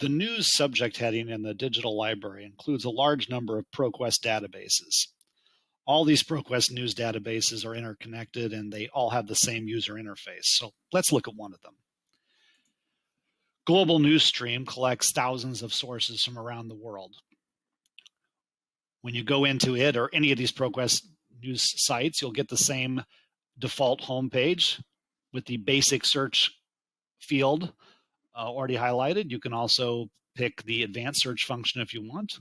The news subject heading in the digital library includes a large number of ProQuest databases. All these ProQuest news databases are interconnected and they all have the same user interface. So let's look at one of them. Global Newsstream collects thousands of sources from around the world. When you go into it or any of these ProQuest news sites, you'll get the same default homepage with the basic search field already highlighted. You can also pick the advanced search function if you want.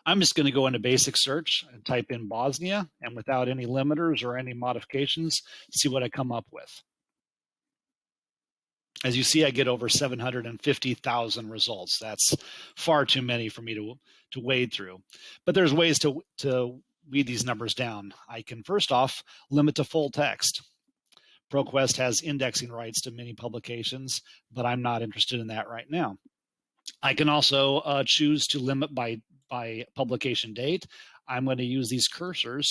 I'm just going to go into basic search and type in Bosnia, and without any limiters or any modifications, see what I come up with. As you see, I get over 750,000 results. That's far too many for me to wade through. But there's ways to weed these numbers down. I can first off limit to full text. ProQuest has indexing rights to many publications, but I'm not interested in that right now. I can also choose to limit by publication date. I'm going to use these cursors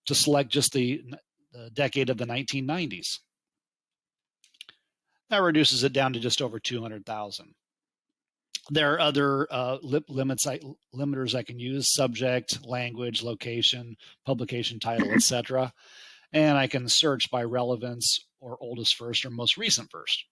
to select just the decade of the 1990s. That reduces it down to just over 200,000. There are other limiters I can use: subject, language, location, publication title, etc. And I can search by relevance or oldest first or most recent first.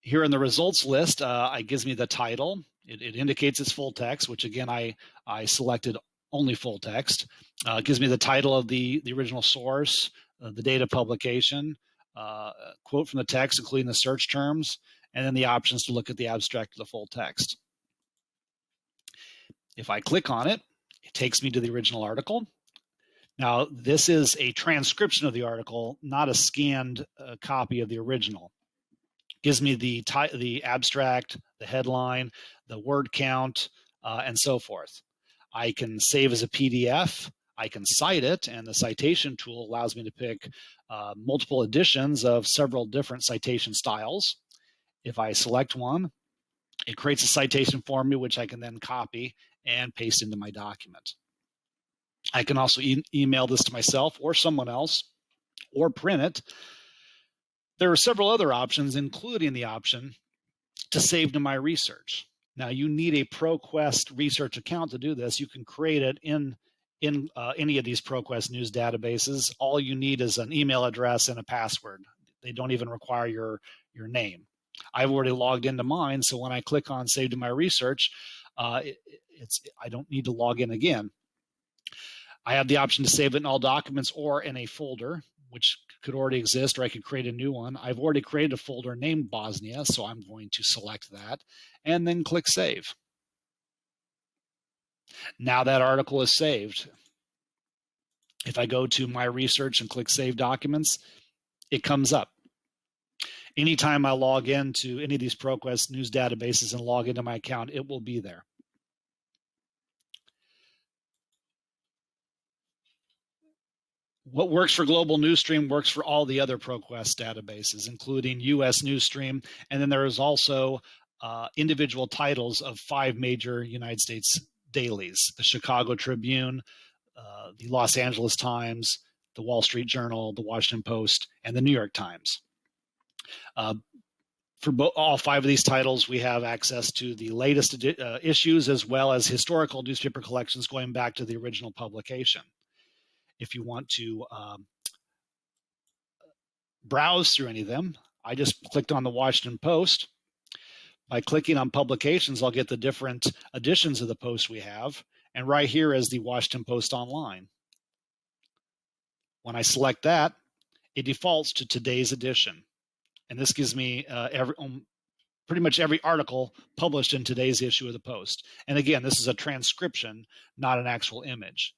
Here in the results list, it gives me the title. It indicates it's full text, which again, I selected only full text. It gives me the title of the original source, the date of publication, quote from the text, including the search terms, and then the options to look at the abstract of the full text. If I click on it, it takes me to the original article. Now, this is a transcription of the article, not a scanned copy of the original. Gives me the abstract, the headline, the word count, and so forth. I can save as a PDF. I can cite it, and the citation tool allows me to pick multiple editions of several different citation styles. If I select one, it creates a citation for me, which I can then copy and paste into my document. I can also email this to myself or someone else, or print it. There are several other options, including the option to save to my research. Now, you need a ProQuest research account to do this. You can create it in any of these ProQuest news databases. All you need is an email address and a password. They don't even require your name. I've already logged into mine, so when I click on Save to My Research, I don't need to log in again. I have the option to save it in all documents or in a folder, which could already exist, or I could create a new one. I've already created a folder named Bosnia, so I'm going to select that and then click Save. Now that article is saved. If I go to My Research and click Save Documents, it comes up. Anytime I log into any of these ProQuest news databases and log into my account, it will be there. What works for Global Newsstream works for all the other ProQuest databases, including US Newsstream. And then there is also individual titles of 5 major United States dailies: the Chicago Tribune, the Los Angeles Times, the Wall Street Journal, the Washington Post, and the New York Times. For all 5 of these titles, we have access to the latest issues, as well as historical newspaper collections going back to the original publication. If you want to browse through any of them, I just clicked on the Washington Post. By clicking on publications, I'll get the different editions of the Post we have. And right here is the Washington Post Online. When I select that, it defaults to today's edition. And this gives me pretty much every article published in today's issue of the Post. And again, this is a transcription, not an actual image.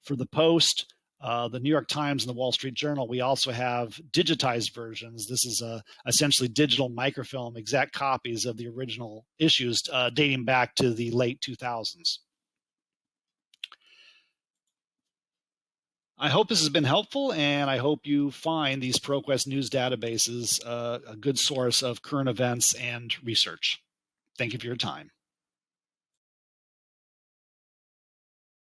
For the Post, the New York Times, and the Wall Street Journal, we also have digitized versions. This is essentially digital microfilm, exact copies of the original issues dating back to the late 2000s. I hope this has been helpful, and I hope you find these ProQuest news databases a good source of current events and research. Thank you for your time.